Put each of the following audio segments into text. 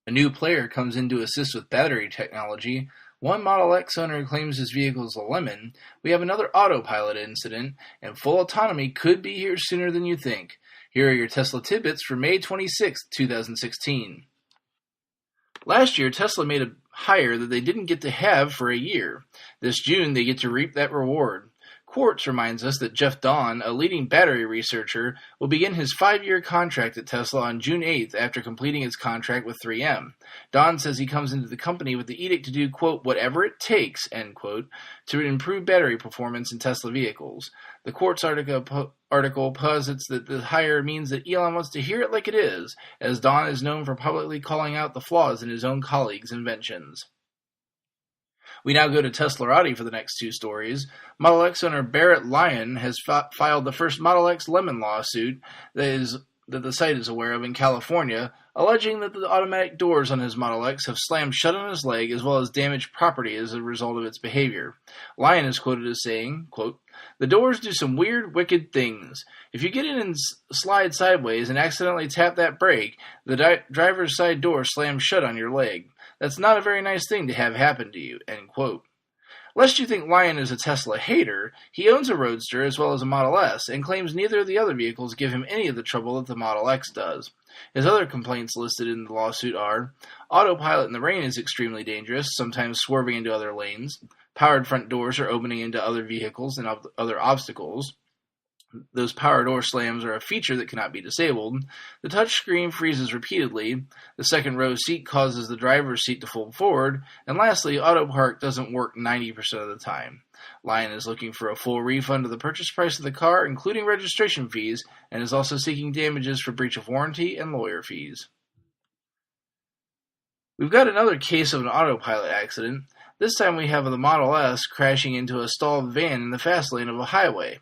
A new player comes in to assist with battery technology. One Model X owner claims his vehicle is a lemon. We have another autopilot incident, and full autonomy could be here sooner than you think. Here are your Tesla tidbits for May 26, 2016. Last year, Tesla made a hire that they didn't get to have for a year. This June, they get to reap that reward. Quartz reminds us that Jeff Dawn, a leading battery researcher, will begin his 5-year contract at Tesla on June 8th after completing his contract with 3M. Dawn says he comes into the company with the edict to do, quote, whatever it takes, end quote, to improve battery performance in Tesla vehicles. The Quartz article posits that the hire means that Elon wants to hear it like it is, as Dawn is known for publicly calling out the flaws in his own colleagues' inventions. We now go to Teslarati for the next two stories. Model X owner Barrett Lyon has filed the first Model X lemon lawsuit that the site is aware of in California, alleging that the automatic doors on his Model X have slammed shut on his leg as well as damaged property as a result of its behavior. Lyon is quoted as saying, quote, the doors do some weird, wicked things. If you get in and slide sideways and accidentally tap that brake, the driver's side door slams shut on your leg. That's not a very nice thing to have happen to you, end quote. Lest you think Lyon is a Tesla hater, he owns a Roadster as well as a Model S, and claims neither of the other vehicles give him any of the trouble that the Model X does. His other complaints listed in the lawsuit are, autopilot in the rain is extremely dangerous, sometimes swerving into other lanes, powered front doors are opening into other vehicles and other obstacles, those power door slams are a feature that cannot be disabled. The touchscreen freezes repeatedly. The second row seat causes the driver's seat to fold forward. And lastly, auto park doesn't work 90% of the time. Lyon is looking for a full refund of the purchase price of the car, including registration fees, and is also seeking damages for breach of warranty and lawyer fees. We've got another case of an autopilot accident. This time we have the Model S crashing into a stalled van in the fast lane of a highway.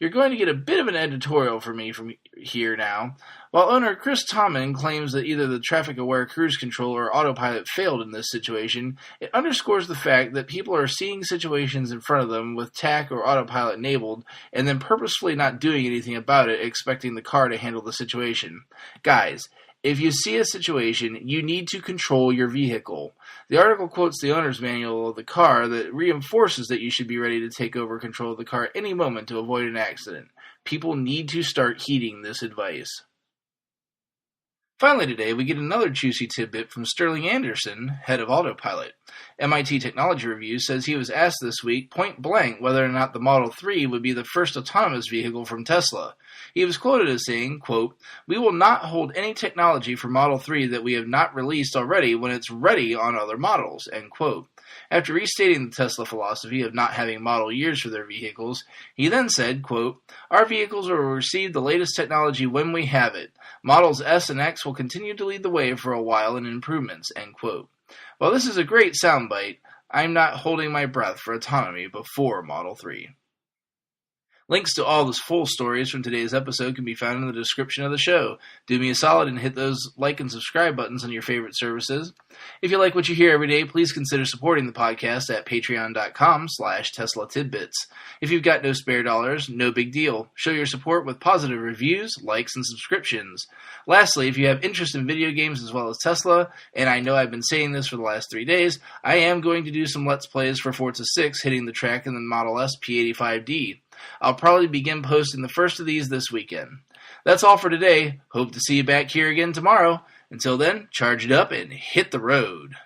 You're going to get a bit of an editorial from me from here now. While owner Chris Tomlin claims that either the traffic-aware cruise control or autopilot failed in this situation, it underscores the fact that people are seeing situations in front of them with TAC or autopilot enabled and then purposefully not doing anything about it, expecting the car to handle the situation. Guys, if you see a situation, you need to control your vehicle. The article quotes the owner's manual of the car that reinforces that you should be ready to take over control of the car at any moment to avoid an accident. People need to start heeding this advice. Finally today, we get another juicy tidbit from Sterling Anderson, head of Autopilot. MIT Technology Review says he was asked this week point blank whether or not the Model 3 would be the first autonomous vehicle from Tesla. He was quoted as saying, quote, we will not hold any technology for Model 3 that we have not released already when it's ready on other models, end quote. After restating the Tesla philosophy of not having model years for their vehicles, he then said, quote, our vehicles will receive the latest technology when we have it. Models S and X will continue to lead the way for a while in improvements, end quote. While this is a great soundbite, I'm not holding my breath for autonomy before Model 3. Links to all the full stories from today's episode can be found in the description of the show. Do me a solid and hit those like and subscribe buttons on your favorite services. If you like what you hear every day, please consider supporting the podcast at patreon.com/Tesla Tidbits. If you've got no spare dollars, no big deal. Show your support with positive reviews, likes, and subscriptions. Lastly, if you have interest in video games as well as Tesla, and I know I've been saying this for the last 3 days, I am going to do some Let's Plays for Forza 6 hitting the track in the Model S P85D. I'll probably begin posting the first of these this weekend. That's all for today. Hope to see you back here again tomorrow. Until then, charge it up and hit the road.